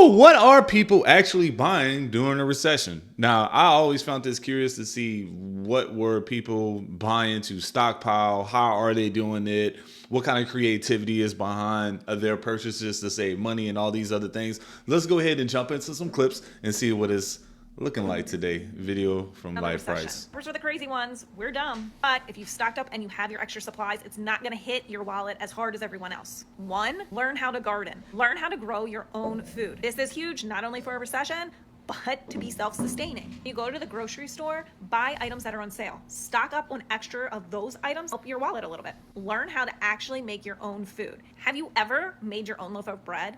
So what are people actually buying during a recession? Now, I always found this curious to see what were people buying to stockpile, how are they doing it, what kind of creativity is behind their purchases to save money and all these other things. Let's go ahead and jump into some clips and see what it's looking like today. Video from Another Life recession. Price. First are the crazy ones. We're dumb. But if you've stocked up and you have your extra supplies, it's not going to hit your wallet as hard as everyone else. One, learn how to garden. Learn how to grow your own food. This is huge, not only for a recession, but to be self-sustaining. You go to the grocery store, buy items that are on sale. Stock up on extra of those items, help your wallet a little bit. Learn how to actually make your own food. Have you ever made your own loaf of bread?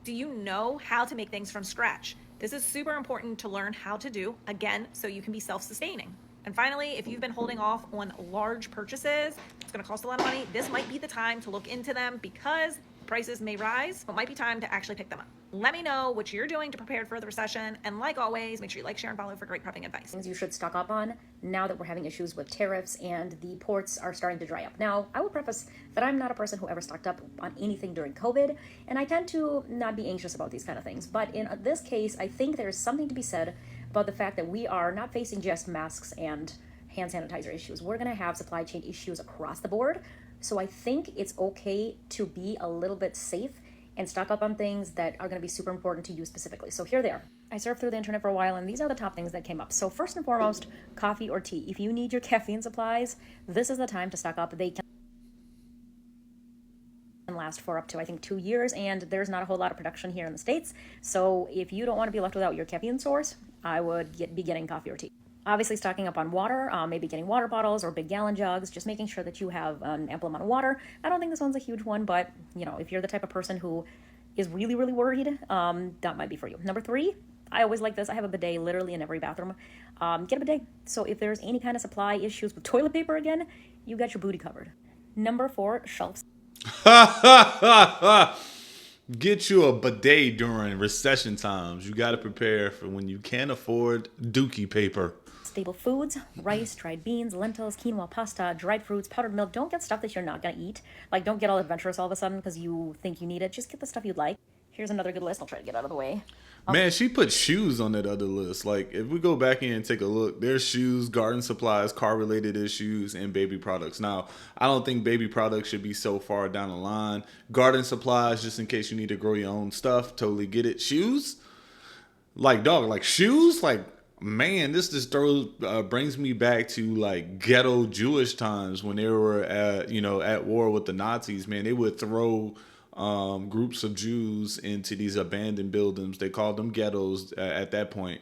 Do you know how to make things from scratch? This is super important to learn how to do, again, so you can be self-sustaining. And finally, if you've been holding off on large purchases, it's gonna cost a lot of money, this might be the time to look into them because prices may rise, but it might be time to actually pick them up. Let me know what you're doing to prepare for the recession. And like always, make sure you like, share, and follow for great prepping advice. Things you should stock up on now that we're having issues with tariffs and the ports are starting to dry up. Now, I will preface that I'm not a person who ever stocked up on anything during COVID, and I tend to not be anxious about these kind of things. But in this case, I think there's something to be said about the fact that we are not facing just masks and hand sanitizer issues. We're going to have supply chain issues across the board. So I think it's okay to be a little bit safe and stock up on things that are going to be super important to you specifically. So here they are. I surfed through the internet for a while, and these are the top things that came up. So first and foremost, coffee or tea. If you need your caffeine supplies, this is the time to stock up. They can last for up to, I think, 2 years, and there's not a whole lot of production here in the States. So if you don't want to be left without your caffeine source, I would be getting coffee or tea. Obviously, stocking up on water, maybe getting water bottles or big gallon jugs, just making sure that you have an ample amount of water. I don't think this one's a huge one, but, you know, if you're the type of person who is really, really worried, that might be for you. Number 3, I always like this. I have a bidet literally in every bathroom. Get a bidet. So if there's any kind of supply issues with toilet paper again, you got your booty covered. Number 4, shelves. Get you a bidet during recession times. You got to prepare for when you can't afford dookie paper. Stable foods, rice, dried beans, lentils, quinoa, pasta, dried fruits, powdered milk. Don't get stuff that you're not going to eat. Like, don't get all adventurous all of a sudden because you think you need it. Just get the stuff you'd like. Here's another good list. I'll try to get out of the way. Man, she put shoes on that other list. Like, if we go back in and take a look, there's shoes, garden supplies, car-related issues, and baby products. Now, I don't think baby products should be so far down the line. Garden supplies, just in case you need to grow your own stuff, totally get it. Shoes? Like, dog, like shoes? Like, man, this just brings me back to like ghetto Jewish times when they were at war with the Nazis. Man, they would throw groups of Jews into these abandoned buildings. They called them ghettos at that point.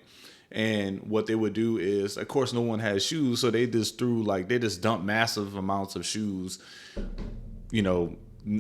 And what they would do is, of course, no one has shoes, so they just dumped massive amounts of shoes,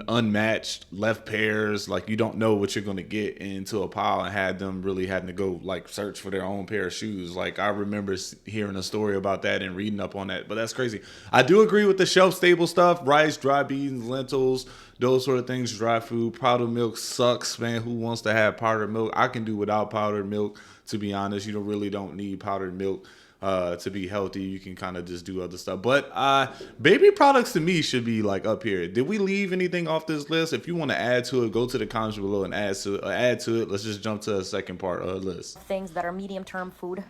unmatched left pairs, like you don't know what you're going to get into a pile, and had them really having to go like search for their own pair of shoes. Like, I remember hearing a story about that and reading up on that, but that's crazy. I do agree with the shelf stable stuff: rice, dry beans, lentils, those sort of things, dry food. Powdered milk sucks, man. Who wants to have powdered milk? I can do without powdered milk, to be honest. You really don't need powdered milk to be healthy. You can kind of just do other stuff. But baby products to me should be like up here. Did we leave anything off this list? If you want to add to it, go to the comments below and add to it. Let's just jump to the second part of the list. Things that are medium-term food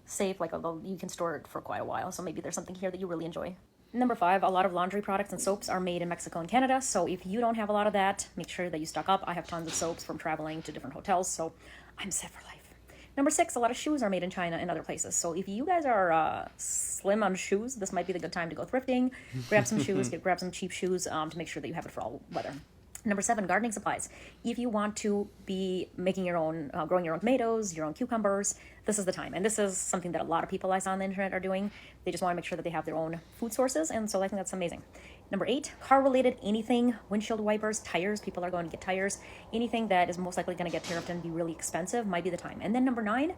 safe, like you can store it for quite a while. So maybe there's something here that you really enjoy. Number 5, a lot of laundry products and soaps are made in Mexico and Canada. So if you don't have a lot of that, make sure that you stock up. I have tons of soaps from traveling to different hotels, so I'm set for life. Number 6, a lot of shoes are made in China and other places. So if you guys are slim on shoes, this might be the good time to go thrifting, grab some shoes, grab some cheap shoes to make sure that you have it for all weather. Number 7, gardening supplies. If you want to be making your own, growing your own tomatoes, your own cucumbers, this is the time. And this is something that a lot of people I saw on the internet are doing. They just want to make sure that they have their own food sources, and so I think that's amazing. Number 8, car-related anything, windshield wipers, tires. People are going to get tires. Anything that is most likely going to get tariffed and be really expensive might be the time. And then number 9,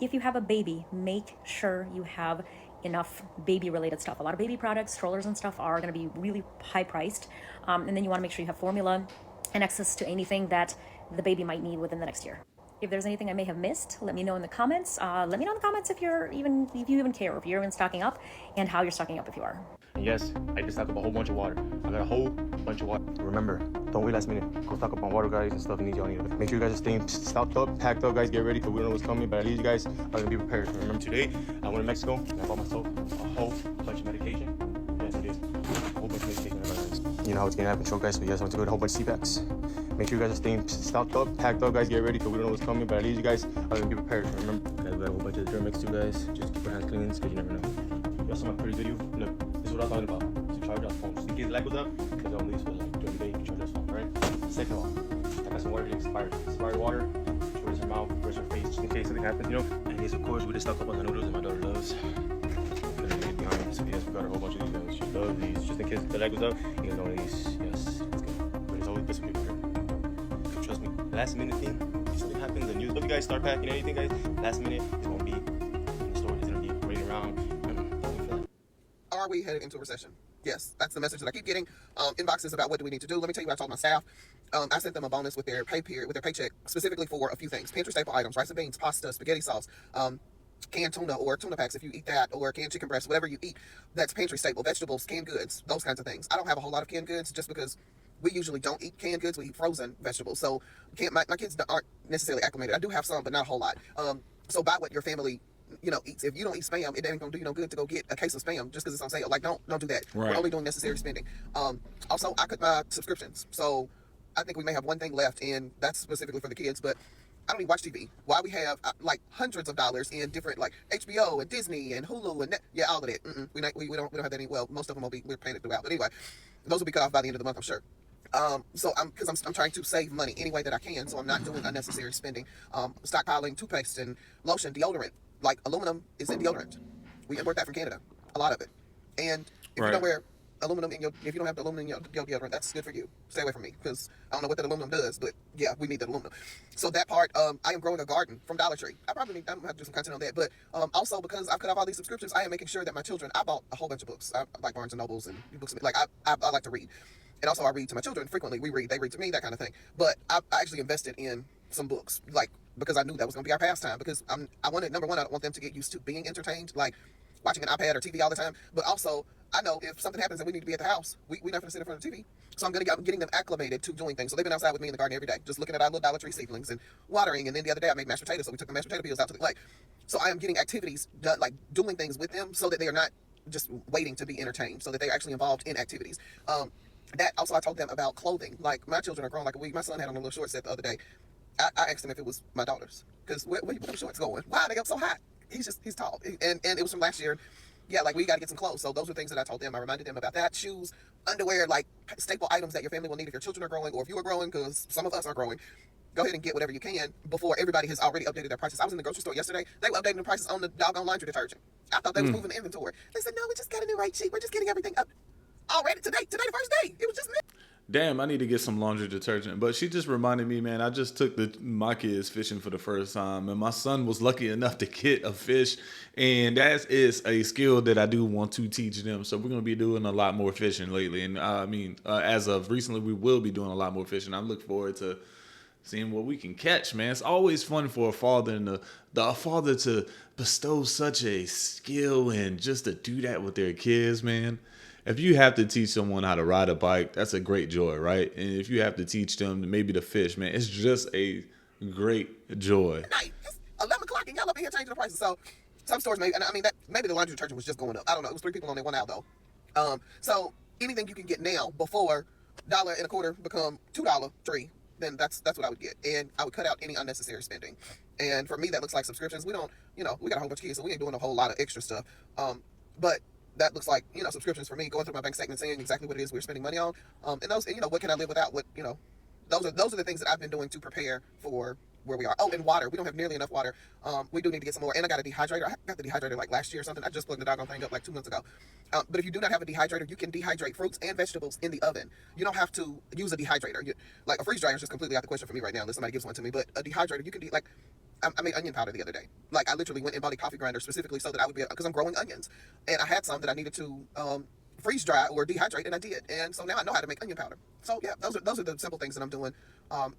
if you have a baby, make sure you have enough baby-related stuff. A lot of baby products, strollers and stuff are going to be really high-priced. And then you want to make sure you have formula and access to anything that the baby might need within the next year. If there's anything I may have missed, let me know in the comments. Let me know in the comments if you even care, if you're even stocking up, and how you're stocking up if you are. Yes, I just stocked up a whole bunch of water. I got a whole bunch of water. Remember, don't wait last minute. Go stock up on water, guys, and stuff you need. Y'all need it. Make sure you guys are staying stocked up, packed up, guys. Get ready, because we don't know what's coming. But at least you guys are gonna be prepared. Remember, today I went to Mexico and I bought myself a whole bunch of medication. Yes, I did. A whole bunch of medication. You know how it's getting out of control, guys. So you guys want to go to a whole bunch of CPAPs. Make sure you guys are staying stocked up, packed up, guys. Get ready, because we don't know what's coming. But at least you guys are gonna be prepared. Remember, guys, we got a whole bunch of germ mix too, guys. Just keep your hands clean, because you never know. Y'all saw my pretty video. Look, this is what I'm talking about. To charge our phones. In case the light goes up, because I only use for like during the day, you can charge our phone, right? Second of all, I got some water getting expired water. Towards her mouth, towards her face, just in case something happens, you know. And yes, of course, we just stock up on the noodles that my daughter loves. So yes, we got a whole bunch of these guys. She loves these. Just in case the light goes up, you guys know these. Yes, it's good. But it's always best to be prepared. Trust me. Last minute thing, if something happens, the news. If you guys start packing anything, guys, last minute, it won't be in the store. It's gonna be raining around. Are we headed into a recession? Yes, that's the message that I keep getting. Inboxes about what do we need to do. Let me tell you what I told my staff. I sent them a bonus with their paycheck, specifically for a few things: pantry staple items, rice and beans, pasta, spaghetti sauce, canned tuna or tuna packs if you eat that, or canned chicken breast, whatever you eat. That's pantry staple, vegetables, canned goods, those kinds of things. I don't have a whole lot of canned goods just because we usually don't eat canned goods. We eat frozen vegetables. So my kids aren't necessarily acclimated. I do have some, but not a whole lot. So buy what your family eats. If you don't eat Spam, it ain't gonna do you no good to go get a case of Spam just because it's on sale. Like, don't do that. Right. We're only doing necessary spending. Also, I cut my subscriptions, so I think we may have one thing left, and that's specifically for the kids. But I don't even watch TV. Why we have like hundreds of dollars in different, like, HBO and Disney and Hulu and all of that. We don't have that any. Well, most of them we're paying it throughout. But anyway, those will be cut off by the end of the month, I'm sure. So I'm trying to save money any way that I can, so I'm not doing unnecessary spending. Stockpiling toothpaste and lotion, deodorant. Like, aluminum is in deodorant. We import that from Canada, a lot of it. And if you don't wear aluminum if you don't have the aluminum in your deodorant, that's good for you. Stay away from me, because I don't know what that aluminum does, but yeah, we need that aluminum. So that part, I am growing a garden from Dollar Tree. I'm gonna have to do some content on that, but also because I've cut off all these subscriptions, I am making sure that my children. I bought a whole bunch of books. I like Barnes and Nobles and books. Like, I like to read, and also I read to my children frequently. We read, they read to me, that kind of thing. But I actually invested in some books, like, because I knew that was going to be our pastime, because I wanted, number one, I don't want them to get used to being entertained, like watching an iPad or TV all the time. But also, I know if something happens and we need to be at the house, we're not going to sit in front of the TV. So I'm getting them acclimated to doing things. So they've been outside with me in the garden every day, just looking at our little Dollar Tree seedlings and watering. And then the other day I made mashed potatoes, so we took the mashed potato peels out to the lake. So I am getting activities done, like doing things with them, so that they are not just waiting to be entertained, so that they're actually involved in activities. That also, I told them about clothing. Like, my children are grown like a week. My son had on a little short set the other day. I asked him if it was my daughter's, because where the shorts going? Why are they up so high? He's tall, and it was from last year. Yeah, like, we got to get some clothes. So those were things that I told them. I reminded them about that. Shoes, underwear, like staple items that your family will need if your children are growing, or if you are growing, because some of us are growing. Go ahead and get whatever you can before everybody has already updated their prices. I was in the grocery store yesterday. They were updating the prices on the doggone laundry detergent. I thought they was moving the inventory. They said, no, we just got a new rate sheet. We're just getting everything up already today the first day. It was just me. Damn, I need to get some laundry detergent. But she just reminded me, man, I just took my kids fishing for the first time, and my son was lucky enough to get a fish, and that is a skill that I do want to teach them. So we're going to be doing a lot more fishing lately, and as of recently, we will be doing a lot more fishing. I'm looking forward to seeing what we can catch, man. It's always fun for a father and the father to bestow such a skill and just to do that with their kids, man. If you have to teach someone how to ride a bike, that's a great joy, right? And if you have to teach them maybe to fish, man, it's just a great joy. Night. It's 11 o'clock and y'all up here changing the prices. So some stores maybe the laundry detergent was just going up. I don't know. It was 3 people on there, 1 out though. So anything you can get now before $1.25 become $2.03, then that's what I would get. And I would cut out any unnecessary spending. And for me, that looks like subscriptions. We don't, we got a whole bunch of kids, so we ain't doing a whole lot of extra stuff. But that looks like, subscriptions for me, going through my bank statement, saying exactly what it is we're spending money on. And those, what can I live without? Those are the things that I've been doing to prepare for where we are. Oh, and water. We don't have nearly enough water. We do need to get some more. And I got a dehydrator. I got the dehydrator like last year or something. I just plugged the doggone thing up like 2 months ago. But if you do not have a dehydrator, you can dehydrate fruits and vegetables in the oven. You don't have to use a dehydrator. Like, a freeze dryer is just completely out the question for me right now unless somebody gives one to me. But a dehydrator, you can I made onion powder the other day. I literally went and bought a coffee grinder specifically so that I would be, because I'm growing onions. And I had some that I needed to freeze dry or dehydrate, and I did. And so now I know how to make onion powder. So yeah, those are the simple things that I'm doing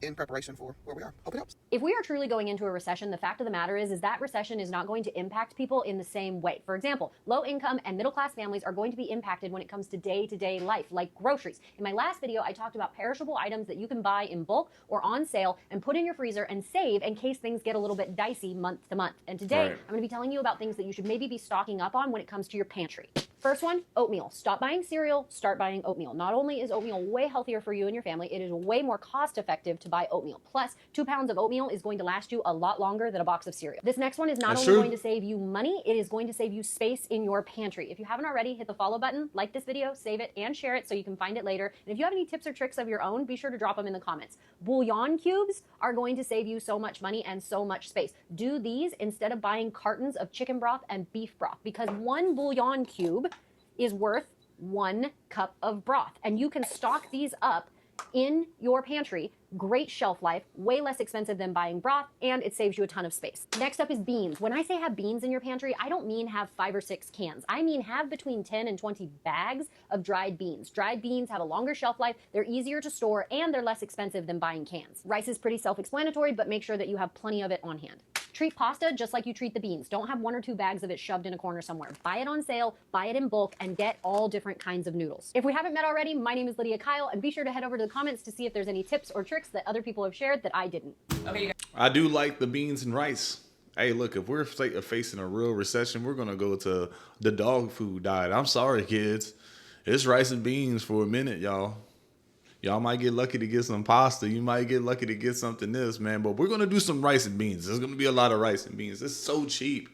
in preparation for where we are. Hope it helps. If we are truly going into a recession, the fact of the matter is that recession is not going to impact people in the same way. For example, low income and middle class families are going to be impacted when it comes to day-to-day life, like groceries. In my last video, I talked about perishable items that you can buy in bulk or on sale and put in your freezer and save in case things get a little bit dicey month to month. And today, I'm going to be telling you about things that you should maybe be stocking up on when it comes to your pantry. First one, oatmeal. Stop buying cereal, start buying oatmeal. Not only is oatmeal way healthier for you and your family, it is way more cost effective to buy oatmeal. Plus, 2 pounds of oatmeal is going to last you a lot longer than a box of cereal. This next one is not only going to save you money, it is going to save you space in your pantry. If you haven't already, hit the follow button, like this video, save it, and share it so you can find it later. And if you have any tips or tricks of your own, be sure to drop them in the comments. Bouillon cubes are going to save you so much money and so much space. Do these instead of buying cartons of chicken broth and beef broth, because one bouillon cube is worth 1 cup of broth. And you can stock these up in your pantry. Great shelf life, way less expensive than buying broth, and it saves you a ton of space. Next up is beans. When I say have beans in your pantry, I don't mean have 5 or 6 cans. I mean have between 10 and 20 bags of dried beans. Dried beans have a longer shelf life, they're easier to store, and they're less expensive than buying cans. Rice is pretty self-explanatory, but make sure that you have plenty of it on hand. Treat pasta just like you treat the beans. Don't have 1 or 2 bags of it shoved in a corner somewhere. Buy it on sale, buy it in bulk, and get all different kinds of noodles. If we haven't met already, my name is Lydia Kyle, and be sure to head over to the comments to see if there's any tips or tricks that other people have shared that I didn't. Okay. I do like the beans and rice. Hey, look, if we're facing a real recession, we're going to go to the dog food diet. I'm sorry, kids. It's rice and beans for a minute, y'all. Y'all might get lucky to get some pasta. You might get lucky to get something else, man. But we're going to do some rice and beans. There's going to be a lot of rice and beans. It's so cheap.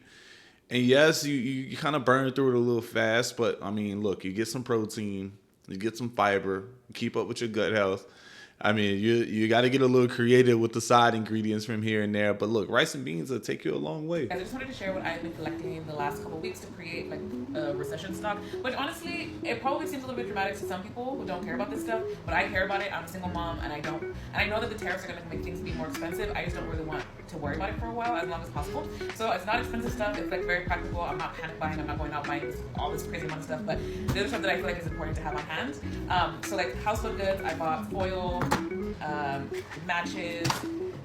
And yes, you kind of burn through it a little fast. But, I mean, look, you get some protein. You get some fiber. Keep up with your gut health. I mean, you got to get a little creative with the side ingredients from here and there. But look, rice and beans will take you a long way. I just wanted to share what I've been collecting in the last couple of weeks to create like a recession stock. Which honestly, it probably seems a little bit dramatic to some people who don't care about this stuff, but I care about it. I'm a single mom, and I know that the tariffs are going to make things be more expensive. I just don't really want to worry about it for a while, as long as possible. So it's not expensive stuff. It's like very practical. I'm not panic buying. I'm not going out buying all this crazy amount of stuff. But the other stuff that I feel like is important to have on hand. So like household goods, I bought foil. Matches,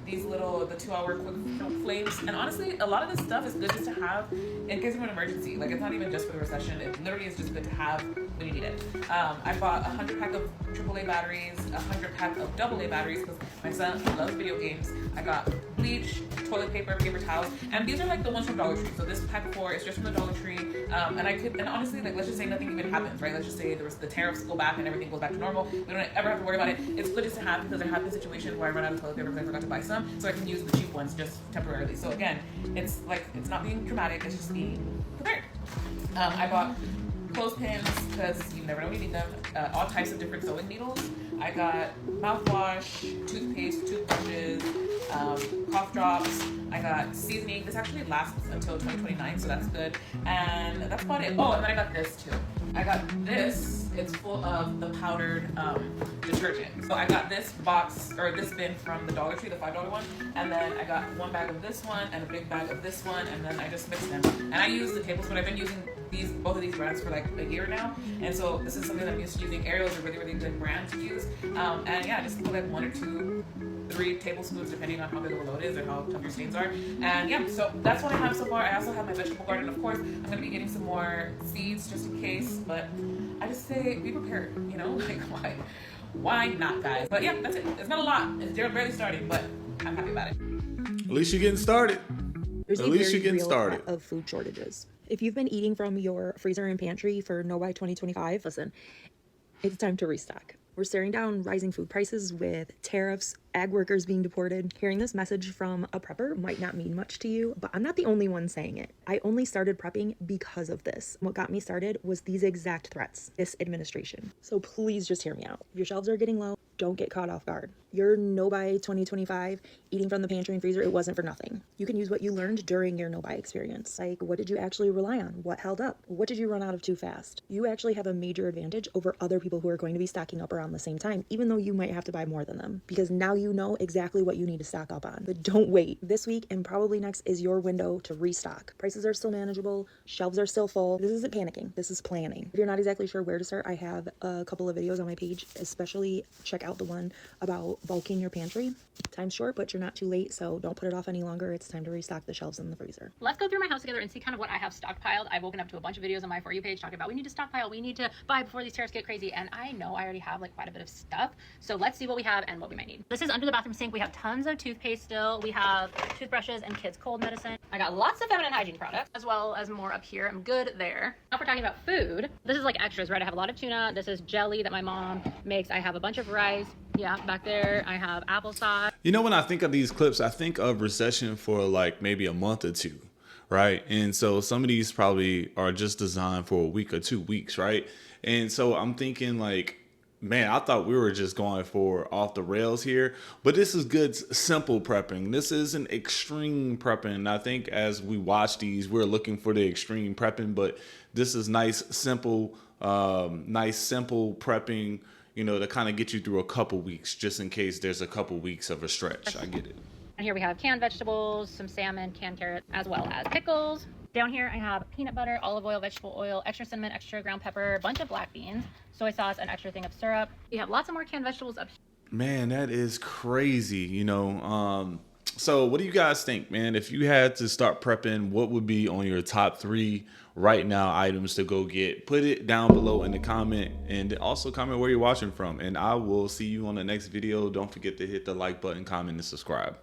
these little, the 2-hour quick flames, and honestly, a lot of this stuff is good just to have in case of an emergency. Like, it's not even just for the recession, it literally is just good to have when you need it. I bought a 100 pack of AAA batteries, a 100 pack of AA batteries, because my son loves video games. I got bleach, toilet paper, paper towels, and these are like the ones from Dollar Tree. So this pack 4 is just from the Dollar Tree, and honestly, like, let's just say nothing even happens, right? Let's just say the tariffs go back and everything goes back to normal. We don't ever have to worry about it. It's good just to have, because there have been situations where I run out of toilet paper because I forgot to buy some, so I can use the cheap ones just temporarily. So again, it's like, it's not being dramatic, it's just being prepared. I bought clothespins because you never know when you need them, all types of different sewing needles. I got mouthwash, toothpaste, toothbrushes, cough drops. I got seasoning. This actually lasts until 2029, so that's good. And that's about it. Oh, and then I got this too. I got this. It's full of the powdered detergent. So I got this box, or this bin from the Dollar Tree, the $5 one. And then I got 1 bag of this one and a big bag of this one. And then I just mixed them. And I use the tablespoon. I've been using both of these brands for like a year now. And so this is something that I'm used to using. Ariel's a really, really good brand to use. And yeah, just put like 1 or 2, 3 tablespoons depending on how big of a load is or how tough your stains are. And yeah, so that's what I have so far. I also have my vegetable garden. Of course, I'm going to be getting some more seeds just in case. But I just say be prepared, you know? Like, why not, guys? But yeah, that's it. It's not a lot. It's barely starting, but I'm happy about it. At least you're getting started. There's At least you're getting started. Of food shortages. If you've been eating from your freezer and pantry for No Buy 2025, listen, it's time to restock. We're staring down rising food prices with tariffs, ag workers being deported. Hearing this message from a prepper might not mean much to you, but I'm not the only one saying it. I only started prepping because of this. What got me started was these exact threats, this administration. So please just hear me out. If your shelves are getting low, don't get caught off guard. Your No Buy 2025, eating from the pantry and freezer, it wasn't for nothing. You can use what you learned during your No Buy experience. Like, what did you actually rely on? What held up? What did you run out of too fast? You actually have a major advantage over other people who are going to be stocking up around the same time, even though you might have to buy more than them, because now you know exactly what you need to stock up on. But don't wait. This week and probably next is your window to restock. Prices are still manageable. Shelves are still full. This isn't panicking. This is planning. If you're not exactly sure where to start, I have a couple of videos on my page, especially check out the one about bulking your pantry. Time's short, but you're not too late, so don't put it off any longer. It's time to restock the shelves in the freezer. Let's go through my house together and see kind of what I have stockpiled. I've woken up to a bunch of videos on my For You page talking about we need to stockpile, we need to buy before these tariffs get crazy, and I know I already have like quite a bit of stuff, so let's see what we have and what we might need. This is under the bathroom sink. We have tons of toothpaste still. We have toothbrushes and kids' cold medicine. I got lots of feminine hygiene products, as well as more up here. I'm good there. Now if we're talking about food, this is like extras, right? I have a lot of tuna. This is jelly that my mom makes. I have a bunch of rice. Yeah, back there I have applesauce. You know, when I think of these clips, I think of Recession for like maybe a month or two, right? And so some of these probably are just designed for a week or 2 weeks, right? And so I'm thinking like, man, I thought we were just going for off the rails here, but this is good, simple prepping. This isn't extreme prepping. I think as we watch these, we're looking for the extreme prepping, but this is nice, simple prepping, you know, to kind of get you through a couple weeks, just in case there's a couple weeks of a stretch. I get it. And here we have canned vegetables, some salmon, canned carrots, as well as pickles. Down here I have peanut butter, olive oil, vegetable oil, extra cinnamon, extra ground pepper, a bunch of black beans, soy sauce, an extra thing of syrup. We have lots of more canned vegetables up here. Man, that is crazy, you know. So what do you guys think, man? If you had to start prepping, what would be on your top 3 right now items to go get? Put it down below in the comment, and also comment where you're watching from. And I will see you on the next video. Don't forget to hit the like button, comment, and subscribe.